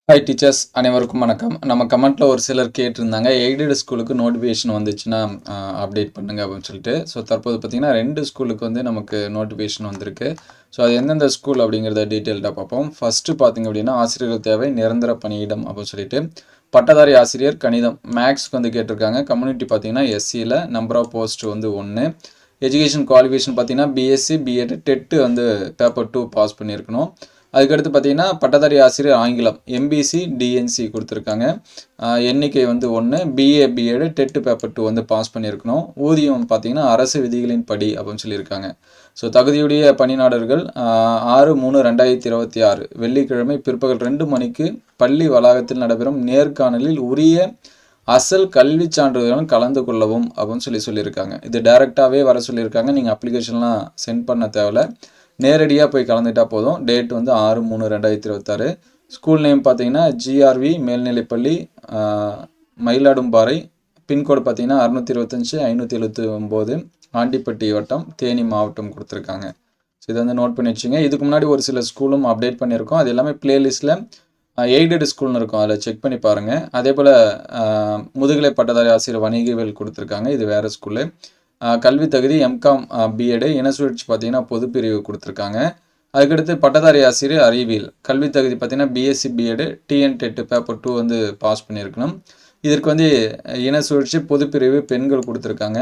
Hi teachers, அனைவருக்கும் வணக்கம். நம்ம கமெண்ட்டில் ஒரு சிலர் கேட்டிருந்தாங்க, எய்டட் ஸ்கூலுக்கு நோட்டிஃபிகேஷன் வந்துச்சுன்னா அப்டேட் பண்ணுங்க அப்படின்னு சொல்லிட்டு. ஸோ தற்போது பார்த்தீங்கன்னா 2 ஸ்கூலுக்கு வந்து நமக்கு நோட்டிஃபிகேஷன் வந்திருக்கு. ஸோ அது எந்தெந்த ஸ்கூல் அப்படிங்கிறத டீட்டெயில்டாக பார்ப்போம். ஃபஸ்ட்டு பார்த்தீங்க அப்படின்னா, ஆசிரியர்கள் தேவை நிரந்தர பணியிடம் அப்படின்னு சொல்லிட்டு பட்டதாரி ஆசிரியர் கணிதம் மேக்ஸ்க்கு வந்து கேட்டிருக்காங்க. கம்யூனிட்டி பார்த்தீங்கன்னா எஸ்சியில் நம்பர் ஆஃப் போஸ்ட் வந்து 1. எஜுகேஷன் குவாலிஃபிகேஷன் பார்த்தீங்கன்னா பிஎஸ்சி பிஎட் டெட்டு வந்து பேப்பர் 2 பாஸ் பண்ணியிருக்கணும். அதுக்கடுத்து பார்த்தீங்கன்னா பட்டதாரி ஆசிரியர் ஆங்கிலம் எம்பிசி டிஎன்சி கொடுத்துருக்காங்க. எண்ணிக்கை வந்து 1. பிஏ பிஎட் டெட்டு பேப்பர் 2 வந்து பாஸ் பண்ணியிருக்கணும். ஊதியம் பார்த்தீங்கன்னா அரசு விதிகளின் படி அப்படின்னு சொல்லியிருக்காங்க. ஸோ தகுதியுடைய பணியாளர்கள் 6/3/2026 வெள்ளிக்கிழமை பிற்பகல் 2 மணிக்கு பள்ளி வளாகத்தில் நடைபெறும் நேர்காணலில் உரிய அசல் கல்வி சான்றிதழுடன் கலந்து கொள்ளவும் அப்படின்னு சொல்லியிருக்காங்க. இது டைரெக்டாகவே வர சொல்லியிருக்காங்க. நீங்கள் அப்ளிகேஷன்லாம் சென்ட் பண்ண தேவையில்ல, நேரடியாக போய் கலந்துட்டா போதும். டேட் வந்து 6/3/2026. ஸ்கூல் நேம் பார்த்தீங்கன்னா ஜிஆர்வி மேல்நிலைப்பள்ளி, மயிலாடும்பாறை. பின்கோடு பார்த்தீங்கன்னா 625-579 ஆண்டிப்பட்டி வட்டம், தேனி மாவட்டம் கொடுத்துருக்காங்க. ஸோ இதை வந்து நோட் பண்ணி வச்சுங்க. இதுக்கு முன்னாடி ஒரு சில ஸ்கூலும் அப்டேட் பண்ணியிருக்கோம். அது எல்லாமே பிளேலிஸ்ட்டில் எய்டட் ஸ்கூல்னு இருக்கும், அதில் செக் பண்ணி பாருங்கள். அதே போல் முதுகலை பட்டதாரி ஆசிரியர் வணிகவியல் கொடுத்துருக்காங்க, இது வேறு ஸ்கூலு. கல்வி தகுதி எம்காம் பிஎடு, இன சுழற்சி பார்த்தீங்கன்னா பொது பிரிவு கொடுத்துருக்காங்க. அதுக்கடுத்து பட்டதாரி ஆசிரியர் அறிவியல் கல்வி தகுதி பார்த்தீங்கன்னா BSc BEd TN TET paper 2 வந்து பாஸ் பண்ணியிருக்கணும். இதற்கு வந்து இன சுழற்சி பொது பிரிவு பெண்கள் கொடுத்துருக்காங்க.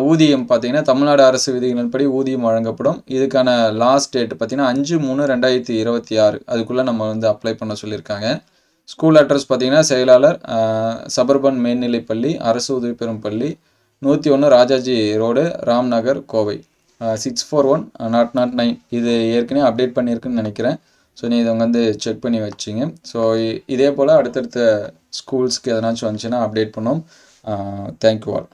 ஊதியம் பார்த்தீங்கன்னா தமிழ்நாடு அரசு விதிகளின்படி ஊதியம் வழங்கப்படும். இதுக்கான லாஸ்ட் டேட் பார்த்தீங்கன்னா 5/3/2026 அதுக்குள்ளே நம்ம வந்து அப்ளை பண்ண சொல்லியிருக்காங்க. ஸ்கூல் அட்ரஸ் பார்த்தீங்கன்னா செயலாளர் சபர்பன் மேல்நிலைப்பள்ளி அரசு உதவி பெறும் பள்ளி 101 ராஜாஜி ரோடு ராம்நகர் கோவை 641-009. இது ஏற்கனவே அப்டேட் பண்ணியிருக்குன்னு நினைக்கிறேன். ஸோ நீ இதை வந்து செக் பண்ணி வச்சிங்க. ஸோ இதே போல் அடுத்தடுத்த ஸ்கூல்ஸ்க்கு எதனாச்சும் வந்துச்சுன்னா அப்டேட் பண்ணோம். Thank you all.